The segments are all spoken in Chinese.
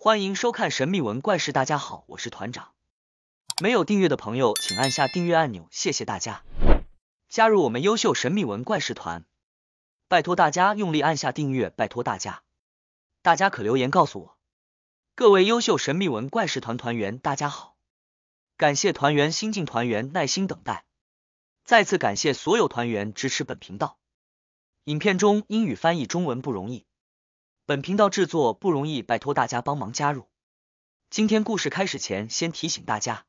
欢迎收看神秘文怪事，大家好，我是团长。没有订阅的朋友，请按下订阅按钮，谢谢大家。加入我们优秀神秘文怪事团，拜托大家用力按下订阅，拜托大家。大家可留言告诉我。各位优秀神秘文怪事团团员，大家好，感谢团员新进团员耐心等待，再次感谢所有团员支持本频道。影片中英语翻译中文不容易，本频道制作不容易，拜托大家帮忙加入。今天故事开始前，先提醒大家，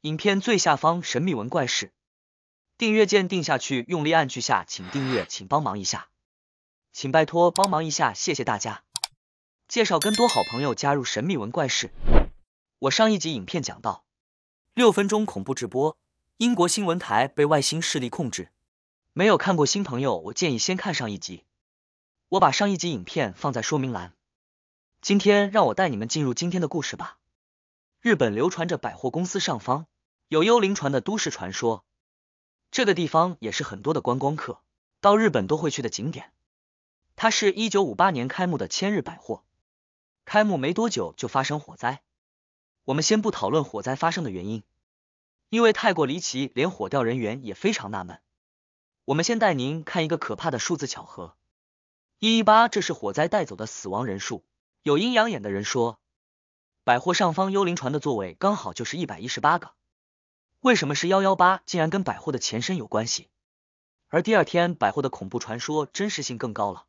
影片最下方神秘文怪事订阅键定下去，用力按去下，请订阅，请帮忙一下，请拜托帮忙一下，谢谢大家。介绍更多好朋友加入神秘文怪事。我上一集影片讲到6分钟恐怖直播，英国新闻台被外星势力控制。没有看过新朋友，我建议先看上一集，我把上一集影片放在说明栏。今天让我带你们进入今天的故事吧。日本流传着百货公司上方有幽灵船的都市传说，这个地方也是很多的观光客到日本都会去的景点。它是1958年开幕的千日百货，开幕没多久就发生火灾。我们先不讨论火灾发生的原因，因为太过离奇，连火调人员也非常纳闷。我们先带您看一个可怕的数字巧合，118，这是火灾带走的死亡人数。有阴阳眼的人说，百货上方幽灵船的座位刚好就是118个。为什么是118？竟然跟百货的前身有关系。而第二天百货的恐怖传说真实性更高了。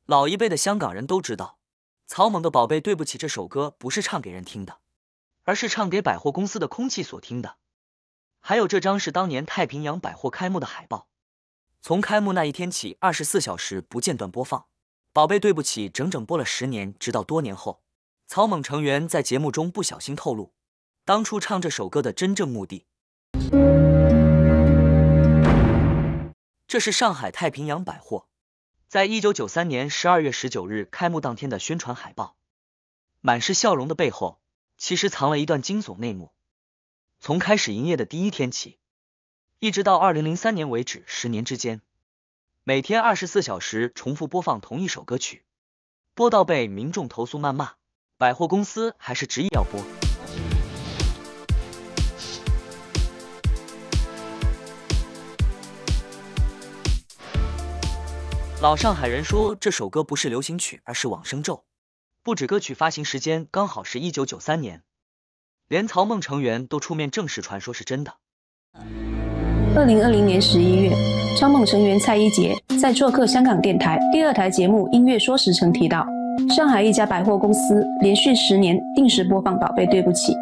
老一辈的香港人都知道，草蜢的宝贝对不起这首歌不是唱给人听的，而是唱给百货公司的空气所听的。还有这张是当年太平洋百货开幕的海报，从开幕那一天起24小时不间断播放，宝贝对不起整整播了10年，直到多年后，草蜢成员在节目中不小心透露当初唱这首歌的真正目的。这是上海太平洋百货在1993年12月19日开幕当天的宣传海报，满是笑容的背后其实藏了一段惊悚内幕。从开始营业的第一天起，一直到2003年为止，10年之间，每天24小时重复播放同一首歌曲，播到被民众投诉谩骂，百货公司还是执意要播。老上海人说这首歌不是流行曲，而是往生咒。不止歌曲发行时间刚好是1993年，连草蜢成员都出面证实传说是真的。2020年11月，草蜢成员蔡一杰在做客香港电台第2台节目《音乐说时》曾提到，上海一家百货公司连续10年定时播放《宝贝对不起》，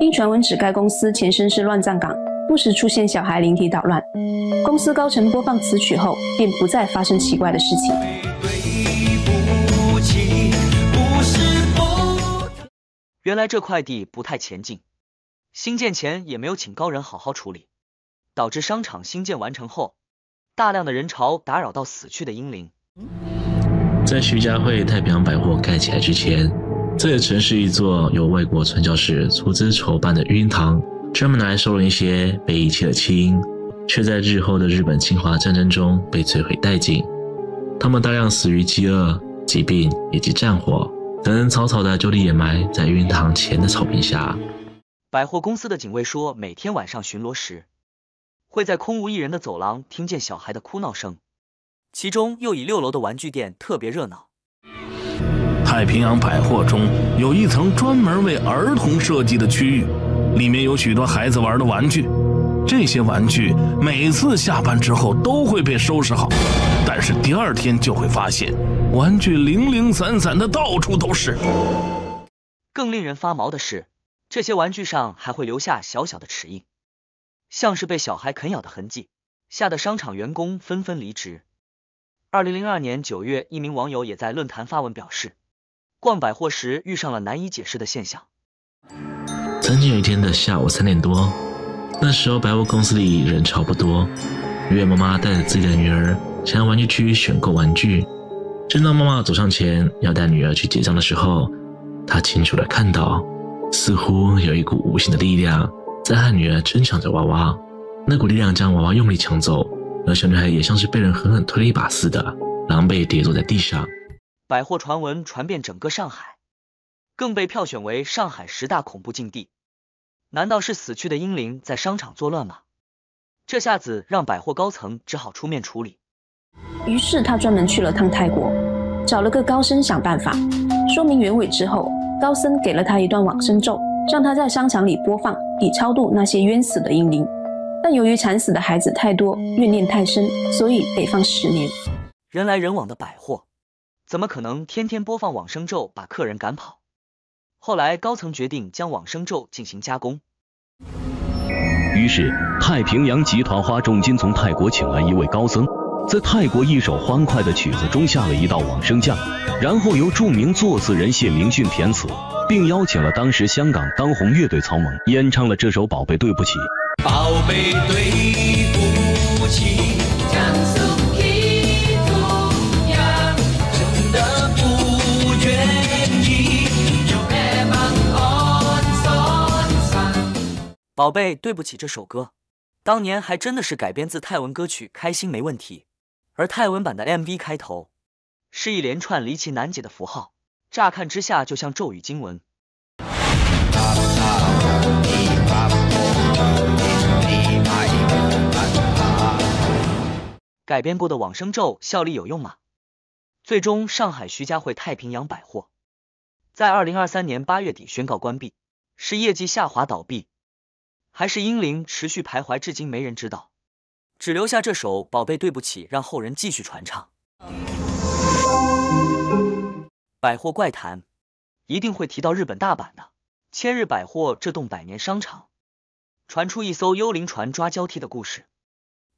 因传闻指该公司前身是乱葬岗，不时出现小孩灵体捣乱。公司高层播放此曲后，便不再发生奇怪的事情。原来这块地不太前进，兴建前也没有请高人好好处理，导致商场新建完成后，大量的人潮打扰到死去的英灵。在徐家汇太平洋百货盖起来之前，这也曾是一座由外国传教士出资筹办的育婴堂，专门拿来收容一些被遗弃的弃婴，却在日后的日本侵华战争中被摧毁殆尽。他们大量死于饥饿、疾病以及战火，等人草草的就地掩埋在育婴堂前的草坪下。百货公司的警卫说，每天晚上巡逻时，会在空无一人的走廊听见小孩的哭闹声，其中又以6楼的玩具店特别热闹。太平洋百货中有一层专门为儿童设计的区域，里面有许多孩子玩的玩具。这些玩具每次下班之后都会被收拾好，但是第2天就会发现玩具零零散散的到处都是。更令人发毛的是，这些玩具上还会留下小小的齿印，像是被小孩啃咬的痕迹，吓得商场员工纷纷离职。2002年9月，一名网友也在论坛发文表示，逛百货时遇上了难以解释的现象。曾经有一天的下午3点多，那时候百货公司里人潮不多，月妈妈带着自己的女儿想要玩具区选购玩具。正当妈妈走上前要带女儿去结账的时候，她清楚地看到，似乎有一股无形的力量在和女儿争抢着娃娃。那股力量将娃娃用力抢走，而小女孩也像是被人狠狠推了一把似的，狼狈跌坐在地上。百货传闻传遍整个上海，更被票选为上海10大恐怖禁地。难道是死去的英灵在商场作乱吗？这下子让百货高层只好出面处理。于是他专门去了趟泰国，找了个高僧想办法说明原委之后，高僧给了他一段往生咒，让他在商场里播放，以超度那些冤死的英灵。但由于惨死的孩子太多，怨念太深，所以得放10年。人来人往的百货，怎么可能天天播放往生咒把客人赶跑？后来高层决定将往生咒进行加工。于是太平洋集团花重金从泰国请来一位高僧，在泰国一首欢快的曲子中下了一道往生降，然后由著名作词人谢明训填词，并邀请了当时香港当红乐队草蜢演唱了这首《宝贝对不起》。宝贝对不起，将手给同样，真的不愿意有爱忙安son上。宝贝对不起这首歌，当年还真的是改编自泰文歌曲《开心没问题》，而泰文版的 MV 开头是一连串离奇难解的符号，乍看之下就像咒语经文。改编过的往生咒效力有用吗？最终上海徐家汇太平洋百货在2023年8月底宣告关闭，是业绩下滑倒闭，还是英灵持续徘徊至今没人知道，只留下这首宝贝对不起让后人继续传唱。百货怪谈一定会提到日本大阪的千日百货这栋100年商场，传出一艘幽灵船抓交替的故事，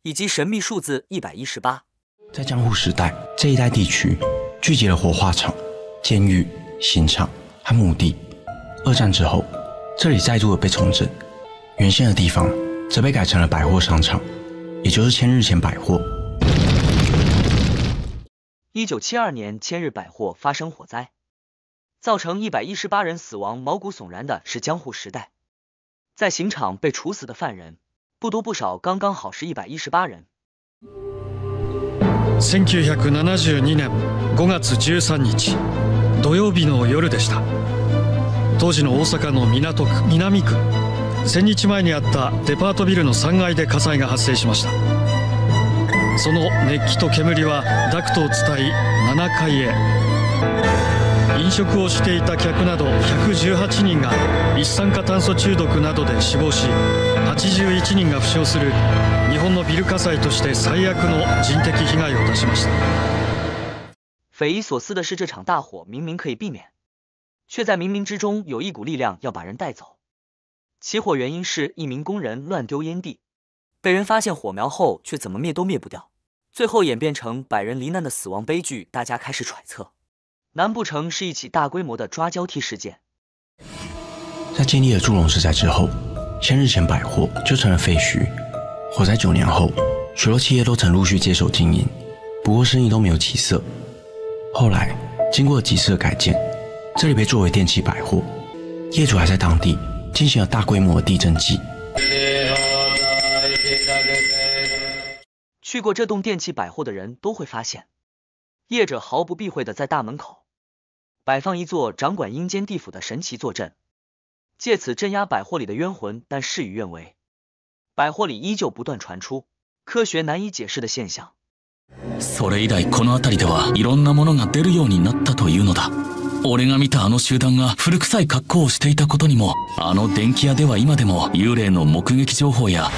以及神秘数字118。在江户时代，这一带地区聚集了火化场、监狱、刑场和墓地。2战之后，这里再度的被重整，原先的地方则被改成了百货商场，也就是千日前百货。1972年千日百货发生火灾，造成118人死亡，毛骨悚然的是江户时代在刑场被处死的犯人不多不少，刚刚好是118人。1972年5月13日土曜日の夜でした。当時の大阪の港区南区1000日前にあったデパートビルの3階で火災が発生しました。その熱気と煙はダクトを伝い7階へ。飲食をしていた客など118人が一酸化炭素中毒などで死亡し、81人が負傷する日本のビル火災として最悪の人的被害を出しました。匪夷所思的是，这场大火明明可以避免，却在冥冥之中有一股力量要把人带走。起火原因是一名工人乱丢烟蒂，被人发现火苗后却怎么灭都灭不掉，最后演变成100人罹难的死亡悲剧。大家开始揣测，难不成是一起大规模的抓交替事件？在经历了祝融之灾之后，千日前百货就成了废墟。火灾9年后，许多企业都曾陆续接手经营，不过生意都没有起色。后来经过几次的改建，这里被作为电器百货，业主还在当地进行了大规模的地震计。去过这栋电器百货的人都会发现，业者毫不避讳的在大门口摆放一座掌管阴间地府的神奇坐镇，借此镇压百货里的冤魂，但事与愿违。百货里依旧不断传出科学难以解释的现象。それ以来この辺りではいろんなものが出るようになったというのだ。俺が見たあの集団が古臭い格好をしていたことにも、あの電気屋では今でも幽霊の目撃情報や。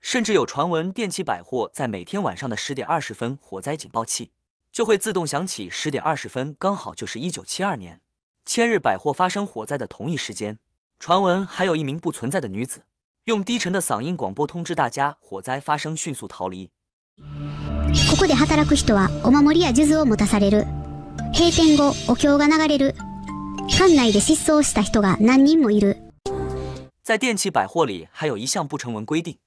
甚至有传闻，电器百货在每天晚上的10点20分火灾警报器就会自动响起，10点20分刚好就是1972年千日百货发生火灾的同一时间。传闻还有一名不存在的女子用低沉的嗓音广播通知大家火灾发生，迅速逃离。ここで働く人はお守りや数珠を持たされる。閉店後お経が流れる。館内で失踪した人が何人もいる。在电器百货里还有一项不成文规定，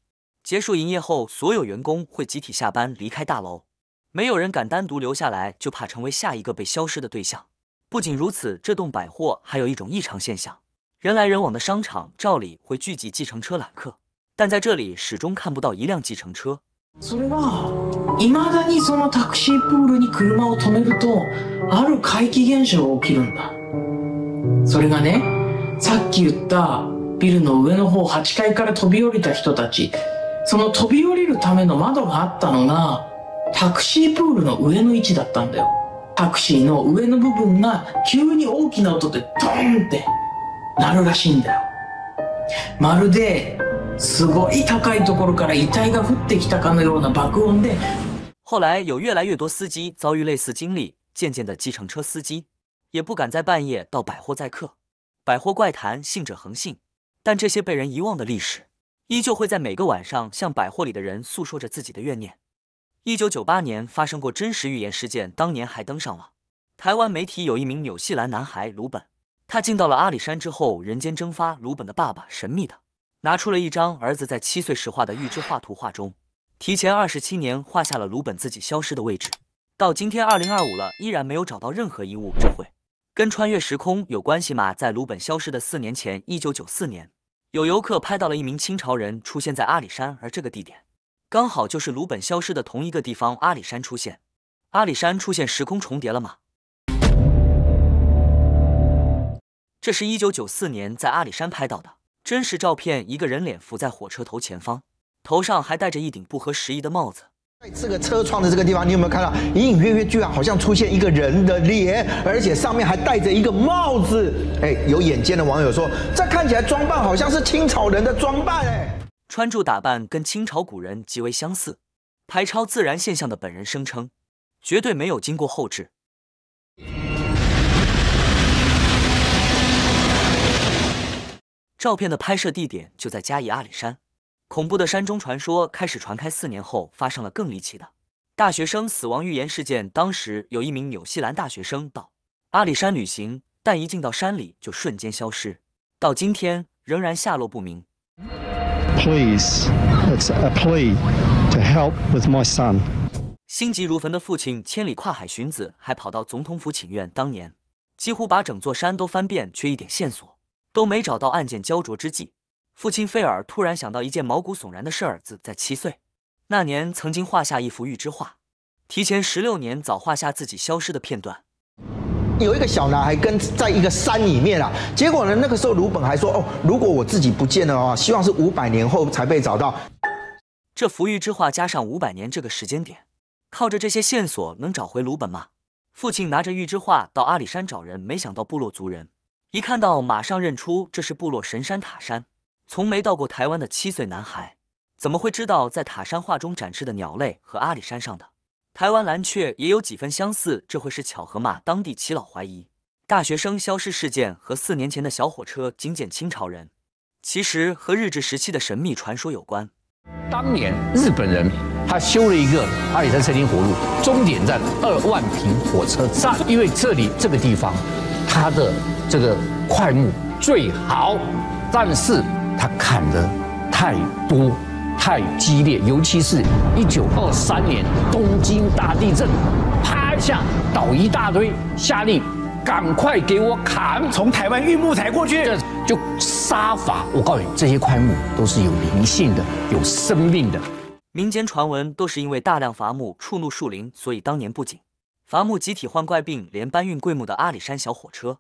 结束营业后所有员工会集体下班离开大楼，没有人敢单独留下来，就怕成为下一个被消失的对象。不仅如此，这栋百货还有一种异常现象，人来人往的商场照理会聚集计程车揽客，但在这里始终看不到一辆计程车。それは未だにそのタクシープールに車を止めるとある怪奇現象が起きるんだ。それがね、さっき言ったビルの上の方8階から飛び降りた人たち、その飛び降りるための窓があったのがタクシープールの上の位置だったんだよ。タクシーの上の部分が急に大きな音でドーンって鳴るらしいんだよ。まるですごい高いところから遺体が降ってきたかのような爆音で。后来有越来越多司机遭遇类似经历，渐渐的计程车司机也不敢在半夜到百货载客。百货怪谈信者恒信，但这些被人遗忘的历史，依旧会在每个晚上向百货里的人诉说着自己的怨念。1998年发生过真实预言事件，当年还登上了台湾媒体。有一名纽西兰男孩鲁本，他进到了阿里山之后人间蒸发。鲁本的爸爸神秘的拿出了一张儿子在7岁时画的预知画图，画中提前27年画下了鲁本自己消失的位置。到今天2025了，依然没有找到任何遗物。这会跟穿越时空有关系吗？在鲁本消失的4年前，1994年，有游客拍到了一名清朝人出现在阿里山，而这个地点刚好就是鲁本消失的同一个地方。阿里山出现，阿里山出现，时空重叠了吗？这是1994年在阿里山拍到的真实照片，一个人脸浮在火车头前方，头上还戴着一顶不合时宜的帽子。在这个车窗的这个地方，你有没有看到隐隐约约居然好像出现一个人的脸，而且上面还戴着一个帽子？有眼尖的网友说，这看起来装扮好像是清朝人的装扮。穿着打扮跟清朝古人极为相似，拍超自然现象的本人声称，绝对没有经过后制。照片的拍摄地点就在嘉义阿里山。恐怖的山中传说开始传开，4年后发生了更离奇的大学生死亡预言事件。当时有一名纽西兰大学生到阿里山旅行，但一进到山里就瞬间消失，到今天仍然下落不明。Please, it's a plea to help with my son. 心急如焚的父亲千里跨海寻子，还跑到总统府请愿。当年几乎把整座山都翻遍，却一点线索都没找到。案件焦灼之际，父亲菲尔突然想到一件毛骨悚然的事。儿子在7岁那年曾经画下一幅预知画，提前16年早画下自己消失的片段。有一个小男孩跟在一个山里面啊，结果呢，那个时候鲁本还说，如果我自己不见了啊，希望是500年后才被找到。这幅预知画加上500年这个时间点，靠着这些线索能找回鲁本吗？父亲拿着预知画到阿里山找人，没想到部落族人一看到马上认出这是部落神山塔山。从没到过台湾的7岁男孩，怎么会知道在塔山画中展示的鸟类和阿里山上的台湾蓝雀也有几分相似？这会是巧合吗？当地耆老怀疑大学生消失事件和4年前的小火车惊见清朝人，其实和日治时期的神秘传说有关。当年日本人他修了一个阿里山森林活路，终点站2万坪火车站，因为这个地方它的这个块木最好，但是他砍得太多太激烈，尤其是1923年东京大地震，啪一下倒一大堆，下令赶快给我砍，从台湾运木材过去，这就杀伐。我告诉你，这些块木都是有灵性的，有生命的。民间传闻都是因为大量伐木触怒树林，所以当年不仅伐木集体患怪病，连搬运桂木的阿里山小火车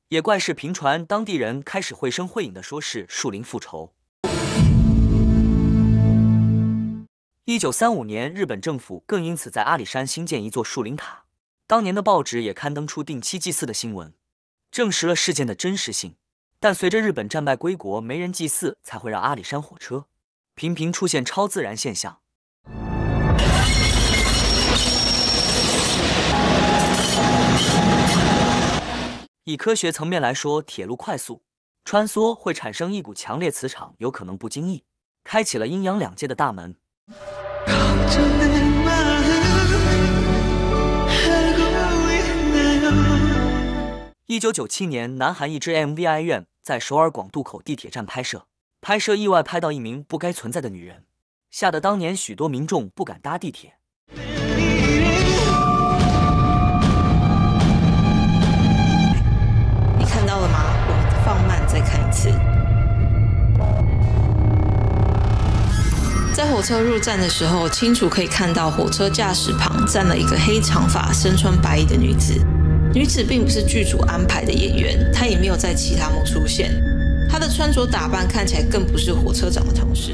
也怪事频传，当地人开始绘声绘影的说是树林复仇。1935年，日本政府更因此在阿里山新建一座树林塔，当年的报纸也刊登出定期祭祀的新闻，证实了事件的真实性。但随着日本战败归国，没人祭祀，才会让阿里山火车频频出现超自然现象。以科学层面来说，铁路快速穿梭会产生一股强烈磁场，有可能不经意开启了阴阳两界的大门。1997年，南韩一支 MV 哀怨在首尔广渡口地铁站拍摄意外拍到一名不该存在的女人，吓得当年许多民众不敢搭地铁。你看到了吗？我放慢再看一次。在火车入站的时候，清楚可以看到火车驾驶旁站了一个黑长发、身穿白衣的女子。女子并不是剧组安排的演员，她也没有在其他幕出现。她的穿着打扮看起来更不是火车长的同事。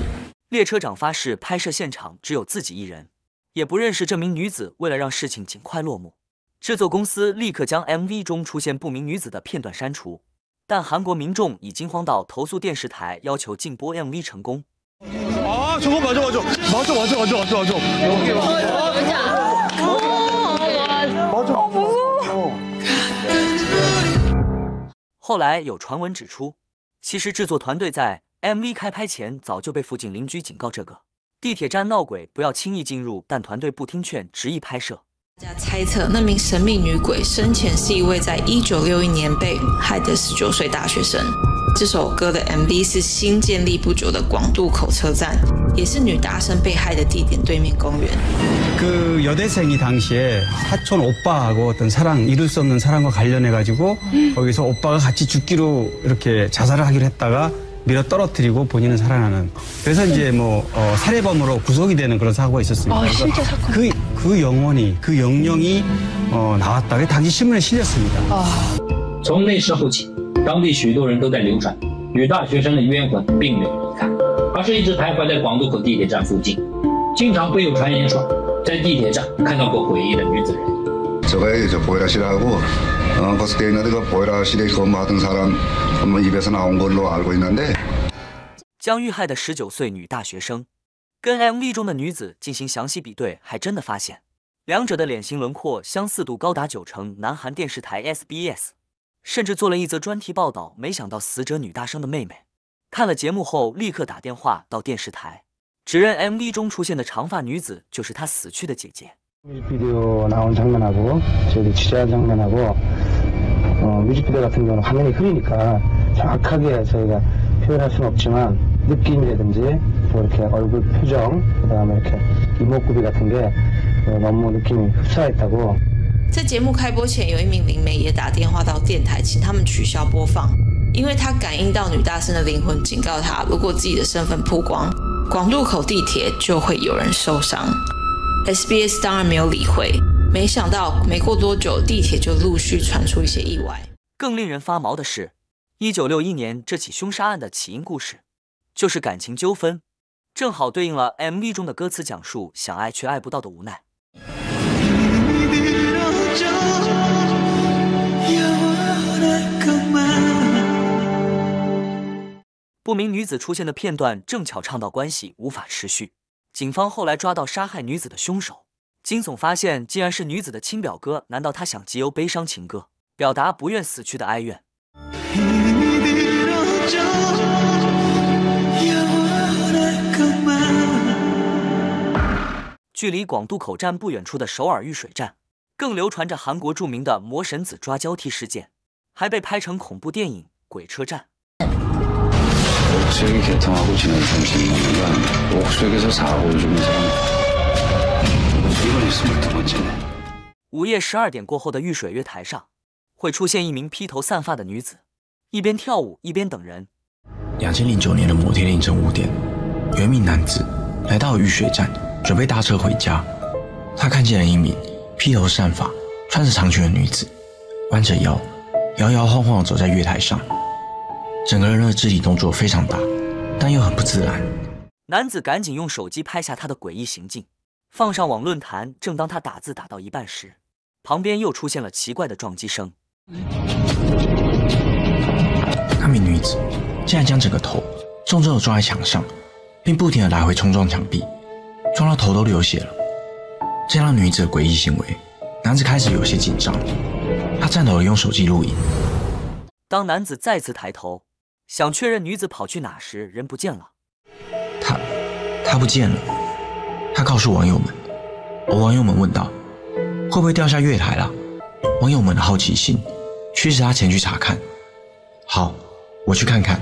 列车长发誓拍摄现场只有自己一人，也不认识这名女子。为了让事情尽快落幕，制作公司立刻将 MV 中出现不明女子的片段删除。但韩国民众已惊慌到投诉电视台，要求禁播 MV 成功。아 저거 맞아.后来有传闻指出，其实制作团队在 MV 开拍前早就被附近邻居警告这个地铁站闹鬼不要轻易进入，但团队不听劝，执意拍摄。大家猜测那名神秘女鬼生前是一位在1961年被害的19岁大学生。这首歌的 MV 是新建立不久的广渡口车站，也是女大生被害的地点对面公园。그 여대생이 당시에 사촌 오빠하고 어떤 사랑, 이룰 수 없는 사랑과 관련해가지고 거기서 오빠가 같이 죽기로 이렇게 자살을 하기로 했다가 밀어 떨어뜨리고 본인은 살아나는. 그래서 이제 뭐 살해범으로 구속이 되는 그런 사고가 있었습니다. 실제 사건. 그 영혼이, 그 영령이 나왔다. 당시 신문에 실렸습니다. 从那时候起，当地许多人都在流传女大学生的冤魂并没有离开，而是一直徘徊在广渡口地铁站附近。经常会有传言说，在地铁站看到过诡异的女子人。 저거에 저 보이라시라고 버스킹에 있는데 그 보이라시에 근무하던 사람 입에서 나온 걸로 알고 있는데 将遇害的19岁女大学生跟 MV 中的女子进行详细比对，还真的发现两者的脸型轮廓相似度高达90%。南韩电视台 SBS 甚至做了一则专题报道，没想到死者女大生的妹妹看了节目后立刻打电话到电视台，指认 MV 中出现的长发女子就是她死去的姐姐。 뮤직비디오 나온 장면하고 저희들 취재한 장면하고 뮤직비디오 같은 경우는 화면이 흐리니까 정확하게 저희가 표현할 수는 없지만 느낌이라든지 또 이렇게 얼굴 표정 그다음에 이렇게 이목구비 같은 게 너무 느낌이 흡사했다고. 在节目开播前，有一名灵媒也打电话到电台，请他们取消播放，因为他感应到女大生的灵魂，警告他，如果自己的身份曝光，广渡口地铁就会有人受伤。 SBS 当然没有理会，没想到没过多久，地铁就陆续传出一些意外。更令人发毛的是，1961年这起凶杀案的起因故事就是感情纠纷，正好对应了 MV 中的歌词，讲述想爱却爱不到的无奈。不明女子出现的片段正巧唱到关系无法持续。 警方后来抓到杀害女子的凶手，惊悚发现竟然是女子的亲表哥。难道他想藉由悲伤情歌，表达不愿死去的哀怨？距离广渡口站不远处的首尔玉水站，更流传着韩国著名的魔神子抓交替事件，还被拍成恐怖电影《鬼车站》。 옥색이 개통하고 지난 30년간 옥색에서 사고를 죽인 사람 이번 22번째네. 午夜12点过后的玉水月台上，会出现一名披头散发的女子，一边跳舞一边等人。2009年的某天凌晨5点，有一名男子来到玉水站，准备搭车回家。他看见了一名披头散发、穿着长裙的女子，弯着腰，摇摇晃晃地走在月台上。 整个人的肢体动作非常大，但又很不自然。男子赶紧用手机拍下他的诡异行径，放上网论坛。正当他打字打到一半时，旁边又出现了奇怪的撞击声。那名女子竟然将整个头重重地撞在墙上，并不停地来回冲撞墙壁，撞到头都流血了。见到女子的诡异行为，男子开始有些紧张，他颤抖地用手机录影。当男子再次抬头， 想确认女子跑去哪时，人不见了。她不见了。他告诉网友们，而网友们问道：“会不会掉下月台了？”网友们的好奇心驱使他前去查看。好，我去看看。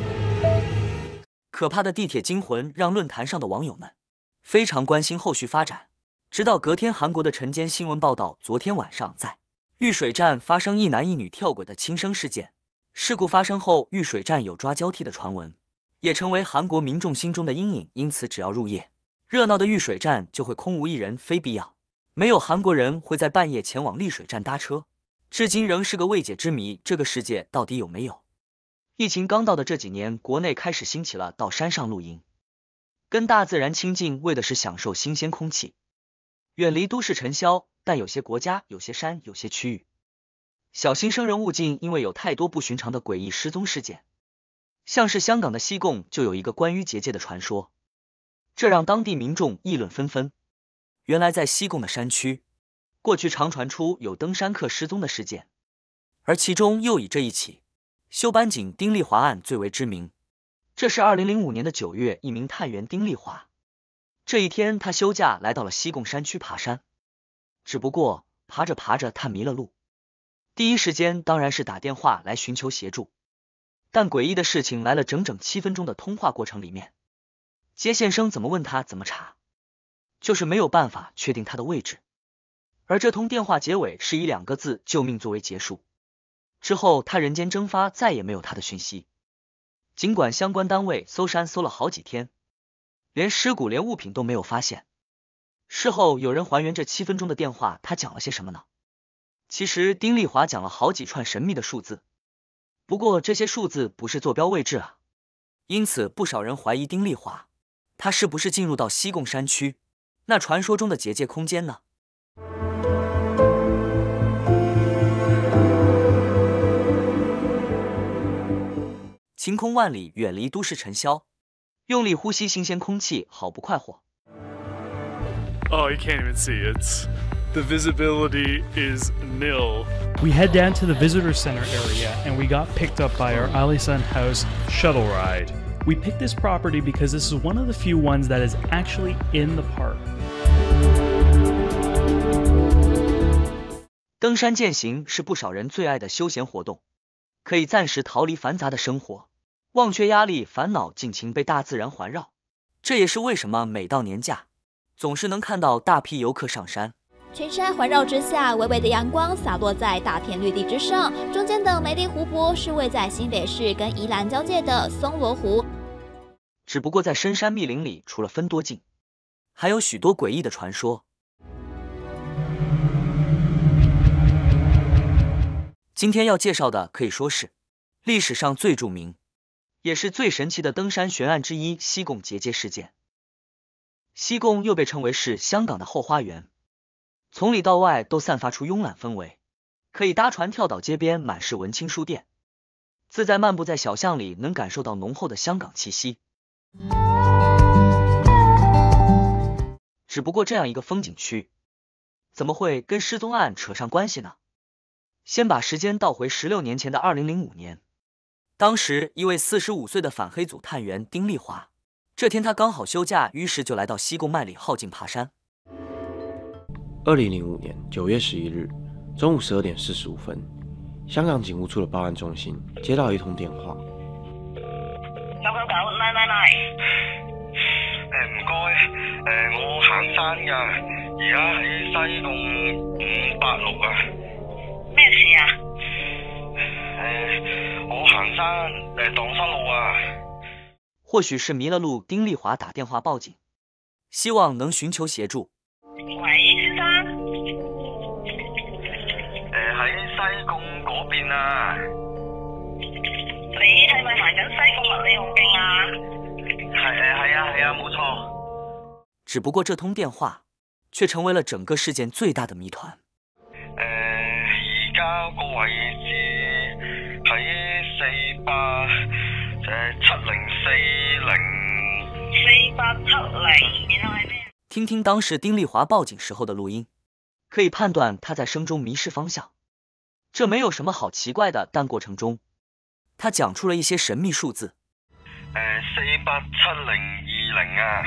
可怕的地铁惊魂让论坛上的网友们非常关心后续发展。直到隔天，韩国的晨间新闻报道，昨天晚上在玉水站发生一男一女跳轨的轻生事件。 事故发生后，玉水站有抓交替的传闻，也成为韩国民众心中的阴影。因此，只要入夜，热闹的玉水站就会空无一人，非必要，没有韩国人会在半夜前往丽水站搭车。至今仍是个未解之谜，这个世界到底有没有？疫情刚到的这几年，国内开始兴起了到山上露营，跟大自然亲近，为的是享受新鲜空气，远离都市尘嚣。但有些国家、有些山、有些区域，小心生人勿近，因为有太多不寻常的诡异失踪事件。像是香港的西贡就有一个关于结界的传说，这让当地民众议论纷纷。原来在西贡的山区，过去常传出有登山客失踪的事件，而其中又以这一起休班警丁丽华案最为知名。这是2005年的9月，一名探员丁丽华，这一天他休假来到了西贡山区爬山，只不过爬着爬着他迷了路，第一时间当然是打电话来寻求协助。但诡异的事情来了，整整7分钟的通话过程里面，接线生怎么问他怎么查，就是没有办法确定他的位置。而这通电话结尾是以2个字救命作为结束，之后他人间蒸发，再也没有他的讯息。尽管相关单位搜山搜了好几天，连尸骨连物品都没有发现。事后有人还原这7分钟的电话，他讲了些什么呢？其实丁丽华讲了好几串神秘的数字，不过这些数字不是坐标位置啊，因此不少人怀疑丁丽华他是不是进入到西贡山区那传说中的结界空间呢？晴空万里，远离都市尘嚣，用力呼吸新鲜空气，好不快活。 Oh, you can't even see it. The visibility is nil. We head down to the visitor center area and we got picked up by our Alisan House shuttle ride. We picked this property because this is one of the few ones that is actually in the park. 登山健行是不少人最爱的休闲活动，可以暂时逃离繁杂的生活，忘却压力烦恼，尽情被大自然环绕。这也是为什么每到年假，总是能看到大批游客上山。群山环绕之下，微微的阳光洒落在大片绿地之上，中间的美丽湖泊是位在新北市跟宜兰交界的松罗湖。只不过在深山密林里，除了分多近，还有许多诡异的传说。今天要介绍的可以说是历史上最著名，也是最神奇的登山悬案之一——西贡结界事件。西贡又被称为是香港的后花园，从里到外都散发出慵懒氛围，可以搭船跳岛，街边满是文青书店，自在漫步在小巷里，能感受到浓厚的香港气息。只不过这样一个风景区，怎么会跟失踪案扯上关系呢？先把时间倒回16年前的2005年，当时一位45岁的反黑组探员丁丽华，这天他刚好休假，于是就来到西贡麦里浩径爬山。2005年9月11日中午12点45分，香港警务处的报案中心接到一通電話。唔該，我行山㗎，而家喺西貢586啊。咩事啊？我行山蕩失路啊。或許是迷了路，丁麗華打電話報警，希望能尋求協助。喂，先生。喺西貢嗰邊啊。你係咪行緊西貢麥理浩徑啊？係啊，冇錯。只不過這通電話卻成為了整個事件最大的謎團。而家個位置喺4870，然後係咩？聽聽當時丁麗華報警時候的錄音，可以判斷他在聲中迷失方向。這沒有什麼好奇怪的，但過程中他講出了一些神秘數字。48020啊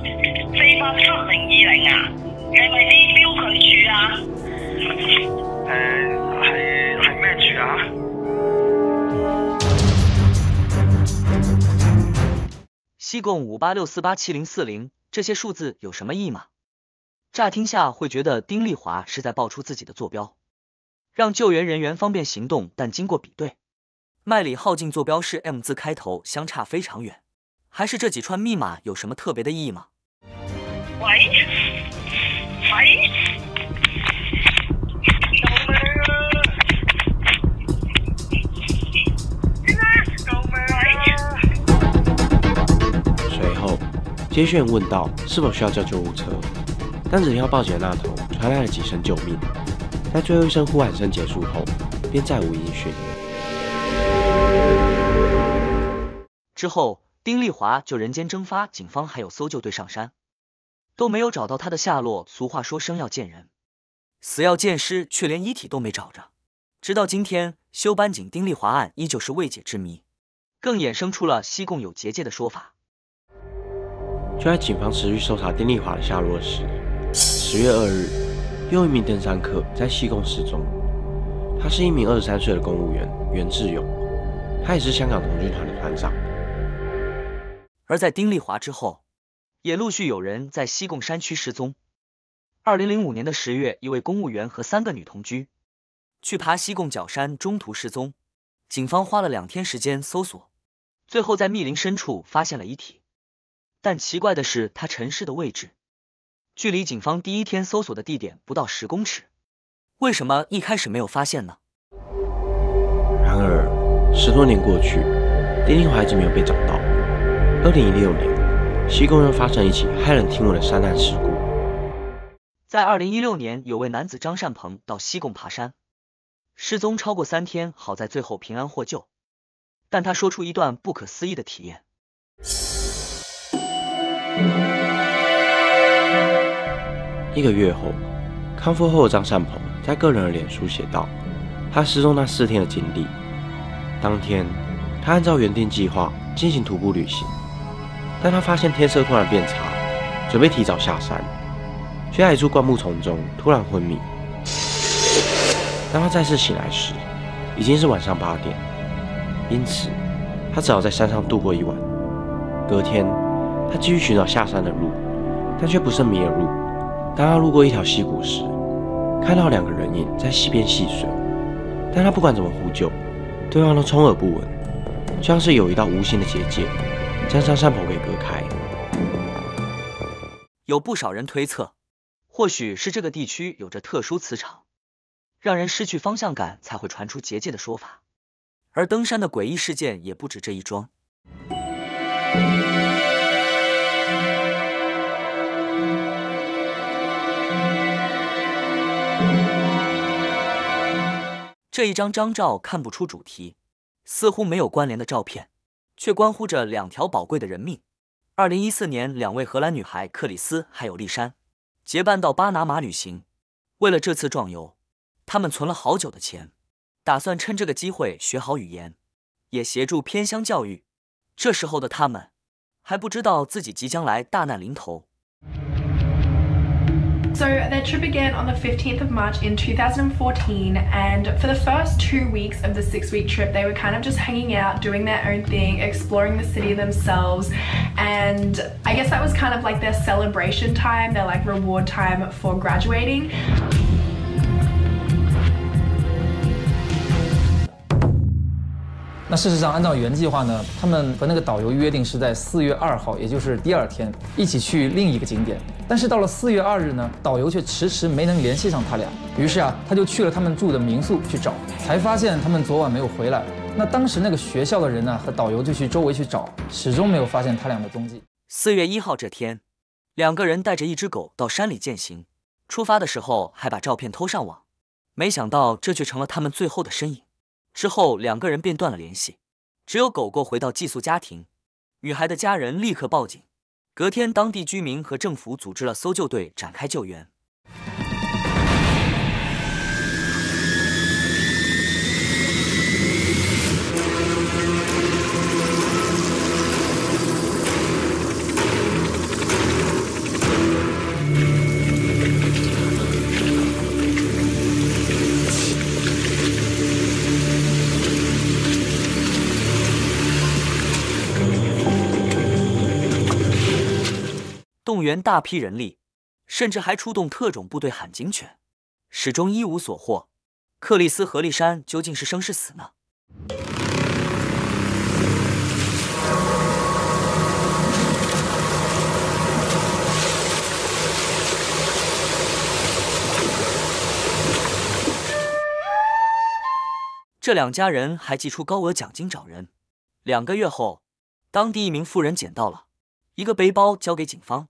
，48020啊，係咪啲標距柱啊？係咩柱啊？西貢586487040，这些数字有什么意义吗？乍听下会觉得丁麗華是在报出自己的坐标，让救援人员方便行动，但经过比对，麦里浩径坐标是 M 字开头，相差非常远。还是这几串密码有什么特别的意义吗？喂，接线问道是否需要叫救护车，但只听到报警的那头传来了几声救命，在最后一声呼喊声结束后，便再无音讯。之后，丁丽华就人间蒸发，警方还有搜救队上山，都没有找到他的下落。俗话说生要见人，死要见尸，却连遗体都没找着。直到今天，休班警丁丽华案依旧是未解之谜，更衍生出了西贡有结界的说法。就在警方持续搜查丁丽华的下落时，10月2日，又一名登山客在西贡失踪。他是一名23岁的公务员袁志勇，他也是香港童军团的团长。而在丁丽华之后，也陆续有人在西贡山区失踪。2005年的10月，一位公务员和3个女同居去爬西贡角山，中途失踪，警方花了2天时间搜索，最后在密林深处发现了遗体。但奇怪的是，他沉尸的位置距离警方第一天搜索的地点不到10公尺，为什么一开始没有发现呢？然而10多年过去，丁丽华一直没有被找到。2016年，西贡又发生一起骇人听闻的山难事故。在2016年，有位男子张善鹏到西贡爬山，失踪超过3天，好在最后平安获救。但他说出一段不可思议的体验。1个月后，康复后的张善鹏在个人的脸书写道，他失踪那4天的经历。当天，他按照原定计划进行徒步旅行，但他发现天色突然变差，准备提早下山，却在一处灌木丛中突然昏迷。当他再次醒来时，已经是晚上8点，因此他只好在山上度过一晚。隔天，他继续寻找下山的路，但却不慎迷了路。当他路过一条溪谷时，看到2个人影在溪边戏水，但他不管怎么呼救，对方都充耳不闻，就像是有一道无形的结界将张善鹏给隔开。有不少人推测，或许是这个地区有着特殊磁场，让人失去方向感才会传出结界的说法。而登山的诡异事件也不止这一桩。这一张照看不出主题，似乎没有关联的照片，却关乎着2条宝贵的人命。2014年，2位荷兰女孩克里斯还有丽珊结伴到巴拿马旅行，为了这次壮游，他们存了好久的钱，打算趁这个机会学好语言，也协助偏乡教育。这时候的他们还不知道自己即将来大难临头。So their trip began on the 15th of March in 2014, and for the first 2 weeks of the 6-week trip, they were kind of just hanging out, doing their own thing, exploring the city themselves, and I guess that was kind of like their celebration time, their like reward time for graduating. 那事实上，按照原计划呢，他们和那个导游约定是在4月2号，也就是第2天，一起去另一个景点。但是到了4月2日呢，导游却迟迟没能联系上他俩。于是他就去了他们住的民宿去找，才发现他们昨晚没有回来。那当时那个学校的人呢，和导游就去周围去找，始终没有发现他俩的踪迹。4月1号这天，2个人带着一只狗到山里践行，出发的时候还把照片偷上网，没想到这却成了他们最后的身影。之后2个人便断了联系，只有狗狗回到寄宿家庭，女孩的家人立刻报警。隔天，当地居民和政府组织了搜救队展开救援。动员大批人力，甚至还出动特种部队喊警犬，始终一无所获。克里斯和丽珊究竟是生是死呢？这2家人还寄出高额奖金找人。2个月后，当地一名妇人捡到了一个背包交给警方，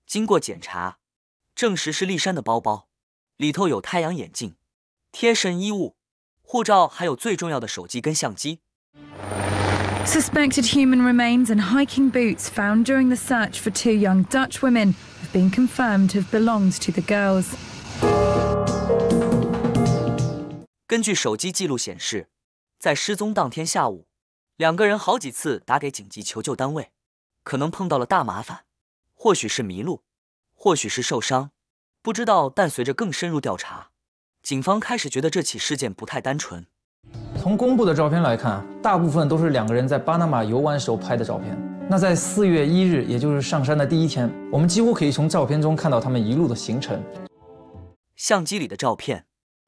经过检查，证实是丽珊的包包，里头有太阳眼镜、贴身衣物、护照，还有最重要的手机跟相机。Suspected human remains and hiking boots found during the search for 2 young Dutch women have been confirmed to have belonged to the girls. 根据手机记录显示，在失踪当天下午，2个人好几次打给紧急求救单位，可能碰到了大麻烦，或许是迷路，或许是受伤，不知道。但随着更深入调查，警方开始觉得这起事件不太单纯。从公布的照片来看，大部分都是2个人在巴拿马游玩时候拍的照片。那在4月1日，也就是上山的第一天，我们几乎可以从照片中看到他们一路的行程。相机里的照片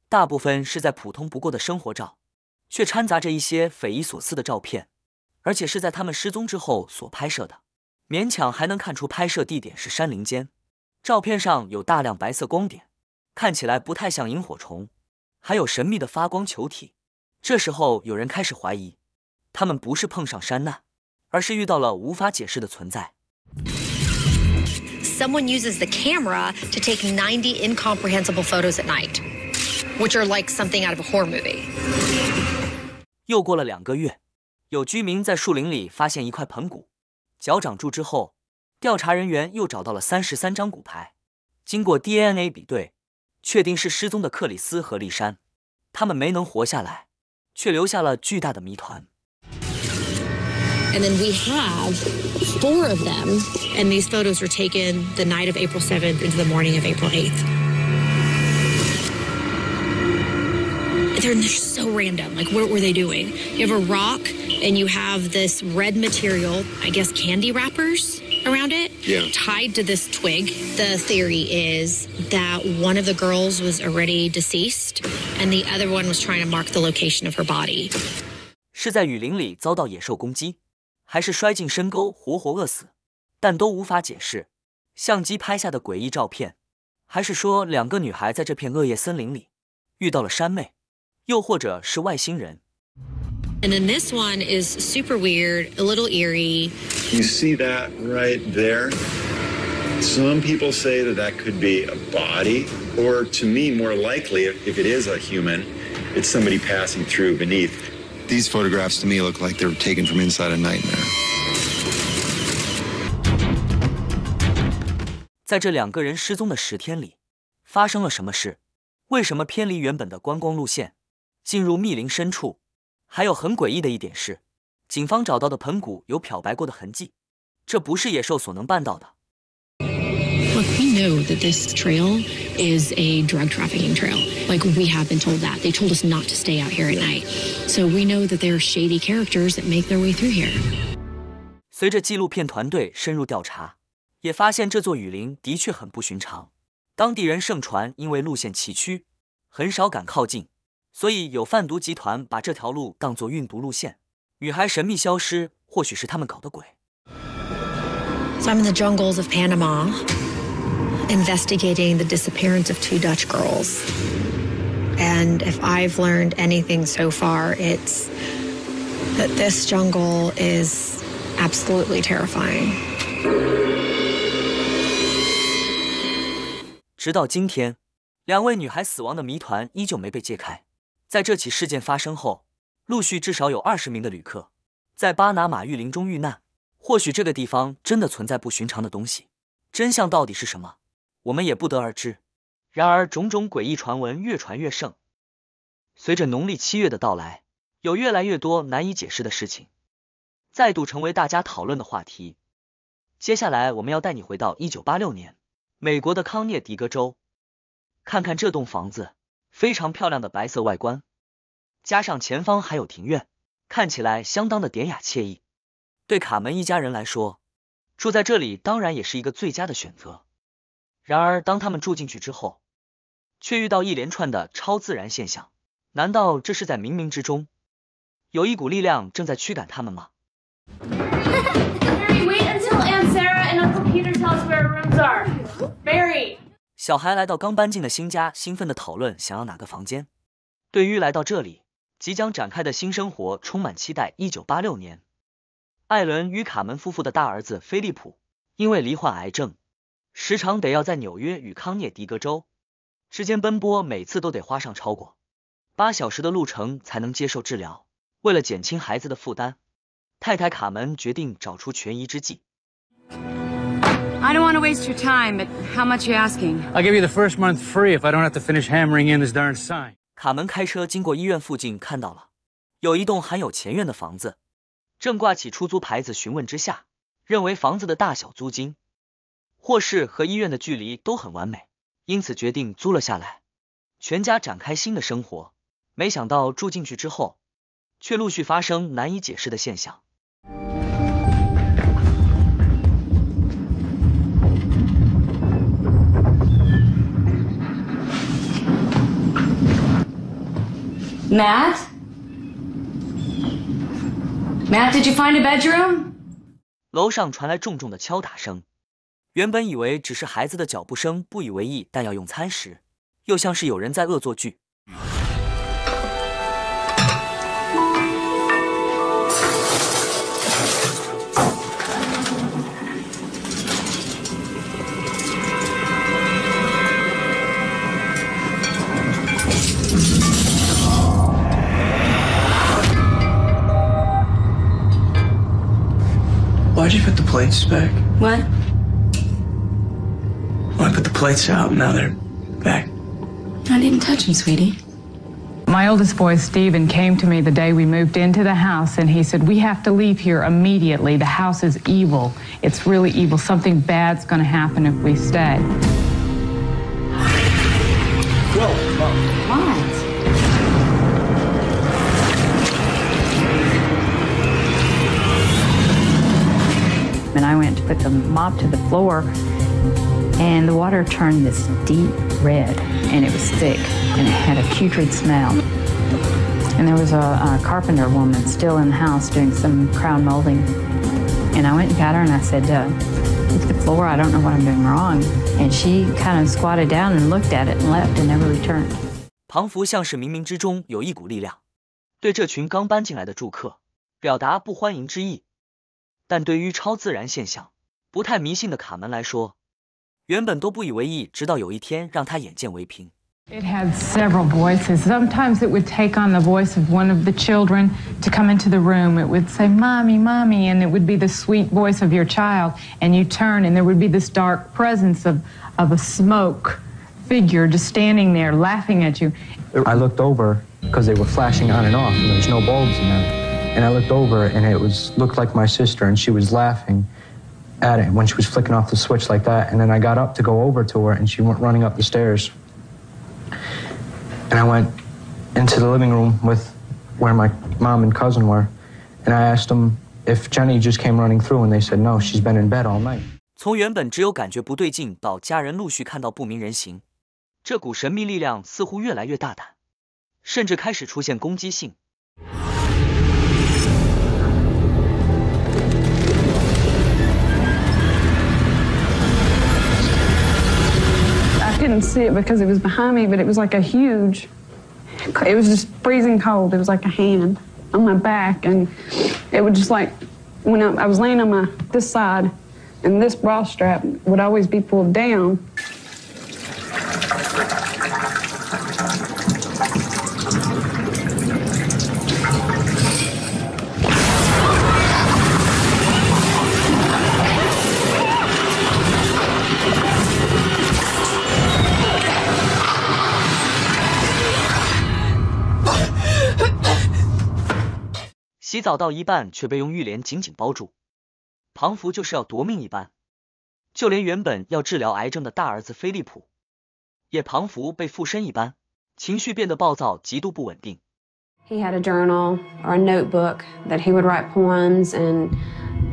大部分是在普通不过的生活照，却掺杂着一些匪夷所思的照片，而且是在他们失踪之后所拍摄的，勉强还能看出拍摄地点是山林间。照片上有大量白色光点，看起来不太像萤火虫，还有神秘的发光球体。这时候有人开始怀疑，他们不是碰上山难，而是遇到了无法解释的存在。Someone uses the camera to take 90 incomprehensible photos at night, which are like something out of a horror movie. 又过了2个月，有居民在树林里发现一块盆骨，脚长住之后，调查人员又找到了33张骨牌，经过 DNA 比对，确定是失踪的克里斯和丽珊。他们没能活下来，却留下了巨大的谜团。And then we have 4 of them, and these photos were taken the night of April 7th into the morning of April 8th. They're just so random. Like, what were they doing? You have a rock, and you have this red material, I guess candy wrappers around it, tied to this twig. The theory is that one of the girls was already deceased, and the other one was trying to mark the location of her body. 是在雨林里遭到野兽攻击，还是摔进深沟活活饿死？但都无法解释。相机拍下的诡异照片，还是说2个女孩在这片恶夜森林里遇到了山魅，又或者是外星人？ And then this one is super weird, a little eerie. You see that right there? Some people say that that could be a body, or to me, more likely, if it is a human, it's somebody passing through beneath. These photographs to me look like they were taken from inside a nightmare. 在这2个人失踪的10天里，发生了什么事？为什么偏离原本的观光路线，进入密林深处？还有很诡异的一点是，警方找到的盆骨有漂白过的痕迹，这不是野兽所能办到的。Look, we know that this trail is a drug trafficking trail. Like, we have been told that. They told us not to stay out here at night. So we know that there are shady characters that make their way through here. 随着纪录片团队深入调查，也发现这座雨林的确很不寻常。当地人盛传，因为路线崎岖，很少敢靠近，所以有贩毒集团把这条路当作运毒路线。女孩神秘消失，或许是他们搞的鬼。So I'm in the jungles of Panama, investigating the disappearance of 2 Dutch girls. And if I've learned anything so far, it's that this jungle is absolutely terrifying. 直到今天，2位女孩死亡的谜团依旧没被揭开。在这起事件发生后，陆续至少有20名的旅客在巴拿马雨林中遇难。或许这个地方真的存在不寻常的东西，真相到底是什么，我们也不得而知。然而，种种诡异传闻越传越盛。随着农历7月的到来，有越来越多难以解释的事情，再度成为大家讨论的话题。接下来，我们要带你回到1986年，美国的康涅狄格州，看看这栋房子非常漂亮的白色外观，加上前方还有庭院，看起来相当的典雅惬意。对卡门一家人来说，住在这里当然也是一个最佳的选择。然而，当他们住进去之后，却遇到一连串的超自然现象。难道这是在冥冥之中，有一股力量正在驱赶他们吗？ Mary, wait until Aunt Sarah and Uncle Peter tell us where our rooms are. Mary. 小孩来到刚搬进的新家，兴奋地讨论想要哪个房间。对于来到这里即将展开的新生活充满期待。1986年，艾伦与卡门夫妇的大儿子菲利普因为罹患癌症，时常得要在纽约与康涅狄格州之间奔波，每次都得花上超过8小时的路程才能接受治疗。为了减轻孩子的负担，太太卡门决定找出权宜之计。I don't want to waste your time, but how much are you asking? I'll give you the first month free if I don't have to finish hammering in this darn sign. 卡门开车经过医院附近，看到了有一栋含有前院的房子，正挂起出租牌子。询问之下，认为房子的大小、租金、卧室和医院的距离都很完美，因此决定租了下来。全家展开新的生活，没想到住进去之后，却陆续发生难以解释的现象。Matt? Matt, did you find a bedroom? 楼上传来重重的敲打声，原本以为只是孩子的脚步声，不以为意，但要用餐时，又像是有人在恶作剧。Why'd you put the plates back? What? Well, I put the plates out, and now they're back. I didn't touch them, sweetie. My oldest boy, Stephen, came to me the day we moved into the house, and he said, we have to leave here immediately. The house is evil. It's really evil. Something bad's going to happen if we stay. Whoa, Mom. What? And I went to put the mop to the floor, and the water turned this deep red, and it was thick, and it had a putrid smell. And there was a carpenter woman still in the house doing some crown molding. And I went and got her, and I said, look at the floor, I don't know what I'm doing wrong. And she kind of squatted down and looked at it and left and never returned. 庞福像是冥冥之中有一股力量，对这群刚搬进来的住客表达不欢迎之意。但对于超自然现象不太迷信的卡门来说，原本都不以为意，直到有一天让他眼见为凭。It had several voices. Sometimes it would take on the voice of one of the children to come into the room. It would say, Mommy, Mommy, and it would be the sweet voice of your child. And you turn, and there would be this dark presence of a smoke figure just standing there laughing at you. I looked over because they were flashing on and off, and there was no bulbs in there. And I looked over, and it looked like my sister, and she was laughing at it when she was flicking off the switch like that. And then I got up to go over to her, and she went running up the stairs. And I went into the living room with where my mom and cousin were, and I asked them if Jenny just came running through, and they said no, she's been in bed all night. 从原本只有感觉不对劲到家人陆续看到不明人形，这股神秘力量似乎越来越大胆，甚至开始出现攻击性。I couldn't see it because it was behind me, but it was like it was just freezing cold. It was like a hand on my back, and it would just like, when I was laying on this side, and this bra strap would always be pulled down. “洗澡到一半却被用浴帘紧紧包住，庞福就是要夺命一般。就连原本要治疗癌症的大儿子菲利普，也庞福被附身一般，情绪变得暴躁，极度不稳定。He had a journal or a notebook that he would write poems and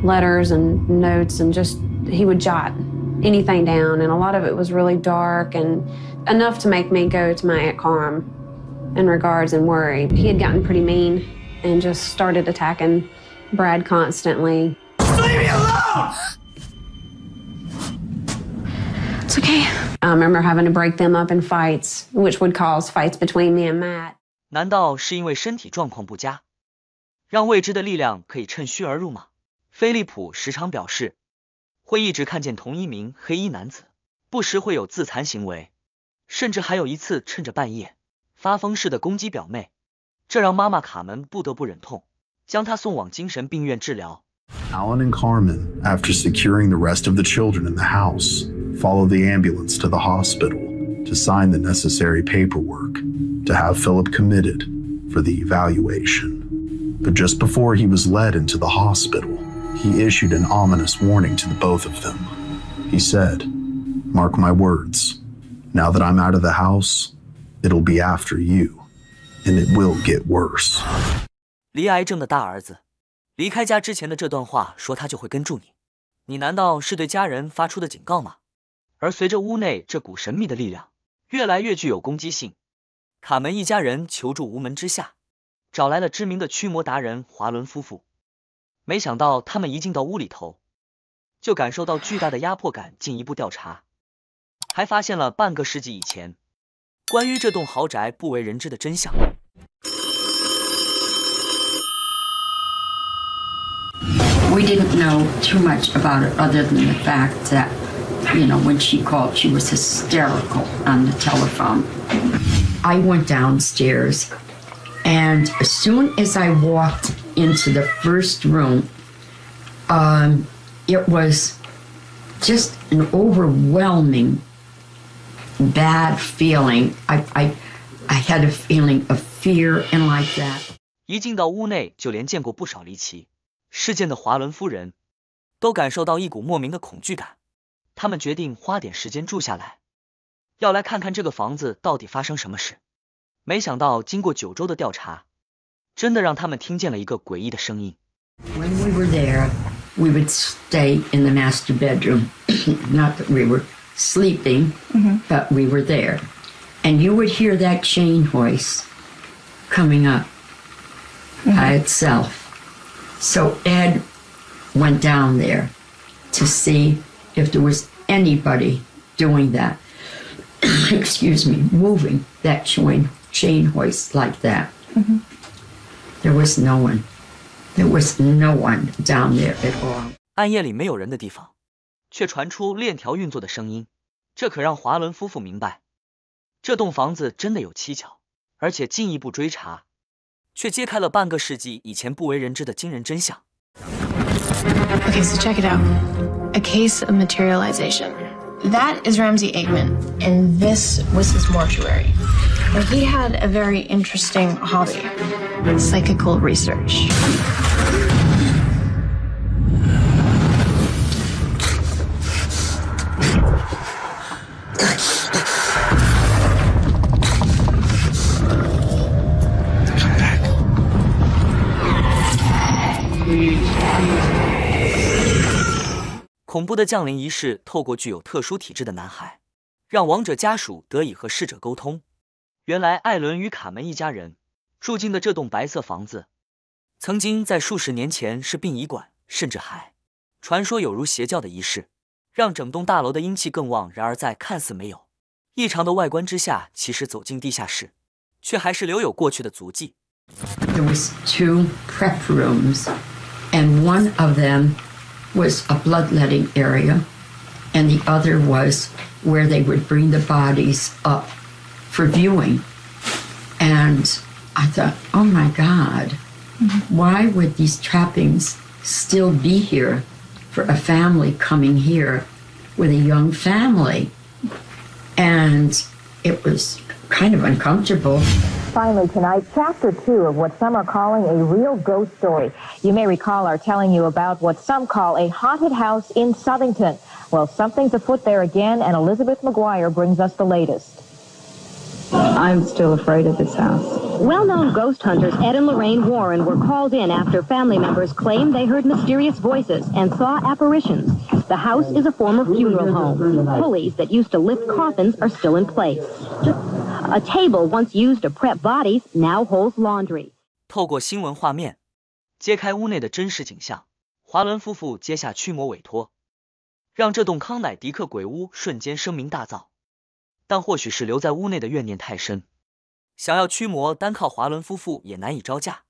letters and notes, and just he would jot anything down, and a lot of it was really dark and enough to make me go to my Aunt Carm in regards and worry. He had gotten pretty mean and just started attacking Brad constantly. Just leave me alone! It's okay. I remember having to break them up in fights, which would cause fights between me and Matt. 难道是因为身体状况不佳，让未知的力量可以趁虚而入吗？菲利普时常表示，会一直看见同一名黑衣男子，不时会有自残行为，甚至还有一次趁着半夜发疯似的攻击表妹，这让妈妈卡门不得不忍痛将她送往精神病院治疗。Alan and Carmen, after securing the rest of the children in the house, followed the ambulance to the hospital to sign the necessary paperwork to have Philip committed for the evaluation. But just before he was led into the hospital, he issued an ominous warning to the both of them. He said, "Mark my words, now that I'm out of the house, it'll be after you, and it will get worse." 离癌症的大儿子离开家之前的这段话说他就会跟住你，你难道是对家人发出的警告吗？而随着屋内这股神秘的力量越来越具有攻击性，卡门一家人求助无门之下，找来了知名的驱魔达人华伦夫妇。没想到他们一进到屋里头，就感受到巨大的压迫感，进一步调查，还发现了半个世纪以前关于这栋豪宅不为人知的真相。We didn't know too much about it other than the fact that, you know, when she called, she was hysterical on the telephone. I went downstairs, and as soon as I walked into the first room, it was just an overwhelming bad feeling. I had a feeling of fear and like that. 一进到屋内，就连见过不少离奇事件的华伦夫人都感受到一股莫名的恐惧感。他们决定花点时间住下来，要来看看这个房子到底发生什么事。没想到经过9周的调查，真的让他们听见了一个诡异的声音。When we were there, we would stay in the master bedroom. Not that we were sleeping, but we were there. And you would hear that chain hoist coming up by itself. So Ed went down there to see if there was anybody doing that. Excuse me, moving that chain hoist like that. There was no one. There was no one down there at all. 暗夜里没有人的地方，却传出链条运作的声音，这可让华伦夫妇明白，这栋房子真的有蹊跷。而且进一步追查，却揭开了半个世纪以前不为人知的惊人真相。Okay, so check it out. A case of materialization. That is Ramsey Eggman, and this was his mortuary. Now, he had a very interesting hobby, psychical research. Please. 恐怖的降临仪式透过具有特殊体质的男孩，让亡者家属得以和逝者沟通。原来艾伦与卡门一家人住进的这栋白色房子，曾经在数十年前是殡仪馆，甚至还传说有如邪教的仪式，让整栋大楼的阴气更旺。然而在看似没有异常的外观之下，其实走进地下室，却还是留有过去的足迹。There was 2 prep rooms, and one of them was a bloodletting area, and the other was where they would bring the bodies up for viewing. And I thought, oh my God, why would these trappings still be here for a family coming here with a young family? And it was kind of uncomfortable. Finally tonight, Chapter 2 of what some are calling a real ghost story. You may recall our telling you about what some call a haunted house in Southington. Well, something's afoot there again, and Elizabeth McGuire brings us the latest. I'm still afraid of this house. Well-known ghost hunters Ed and Lorraine Warren were called in after family members claimed they heard mysterious voices and saw apparitions. The house is a former funeral home. Pulleys that used to lift coffins are still in place. A table once used to prep bodies now holds laundry. 透过新闻画面，揭开屋内的真实景象。华伦夫妇接下驱魔委托，让这栋康乃狄克鬼屋瞬间声名大噪。但或许是留在屋内的怨念太深，想要驱魔单靠华伦夫妇也难以招架。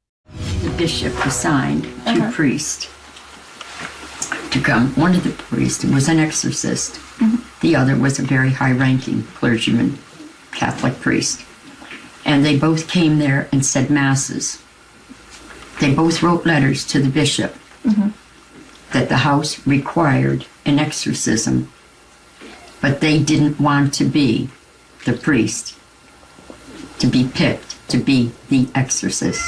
The bishop assigned 2 priests. to come. One of the priests was an exorcist. The other was a very high-ranking clergyman, Catholic priest. And they both came there and said masses. They both wrote letters to the bishop that the house required an exorcism, but they didn't want to be the priest, to be picked to be the exorcist.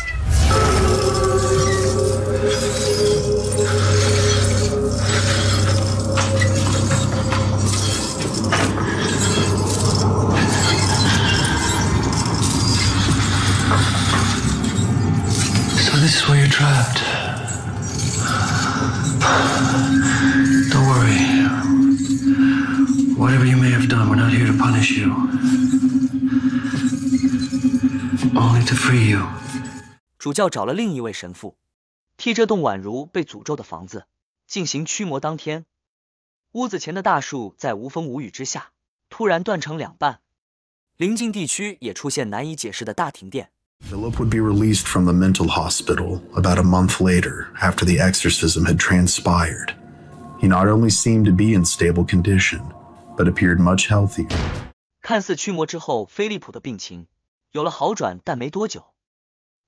So this is where you're trapped. Don't worry. Whatever you may have done, we're not here to punish you. Only to free you. 主教找了另一位神父，替这栋宛如被诅咒的房子进行驱魔。当天，屋子前的大树在无风无雨之下突然断成两半，邻近地区也出现难以解释的大停电。Philip would be released from the mental hospital about a month later after the exorcism had transpired. He not only seemed to be in stable condition, but appeared much healthier. 看似驱魔之后，菲利普的病情有了好转，但没多久，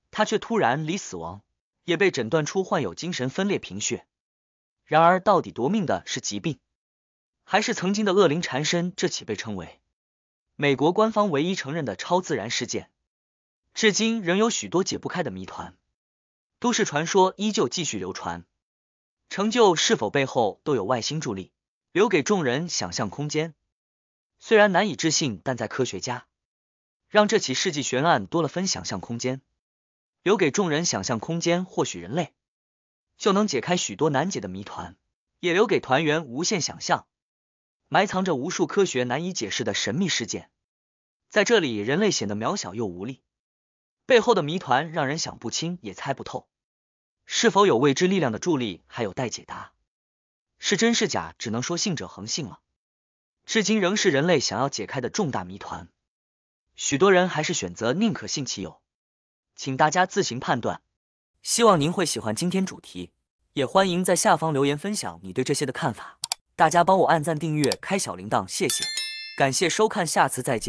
他却突然离死亡，也被诊断出患有精神分裂贫血。然而，到底夺命的是疾病，还是曾经的恶灵缠身？这起被称为美国官方唯一承认的超自然事件，至今仍有许多解不开的谜团。都市传说依旧继续流传，成就是否背后都有外星助力，留给众人想象空间。虽然难以置信，但在科学家让这起世纪悬案多了分想象空间，留给众人想象空间，或许人类就能解开许多难解的谜团，也留给团员无限想象。埋藏着无数科学难以解释的神秘事件，在这里人类显得渺小又无力，背后的谜团让人想不清也猜不透。是否有未知力量的助力，还有待解答。是真是假，只能说信者恒信了。至今仍是人类想要解开的重大谜团，许多人还是选择宁可信其有，请大家自行判断。希望您会喜欢今天主题，也欢迎在下方留言分享你对这些的看法。大家帮我按赞、订阅、开小铃铛，谢谢。感谢收看，下次再见。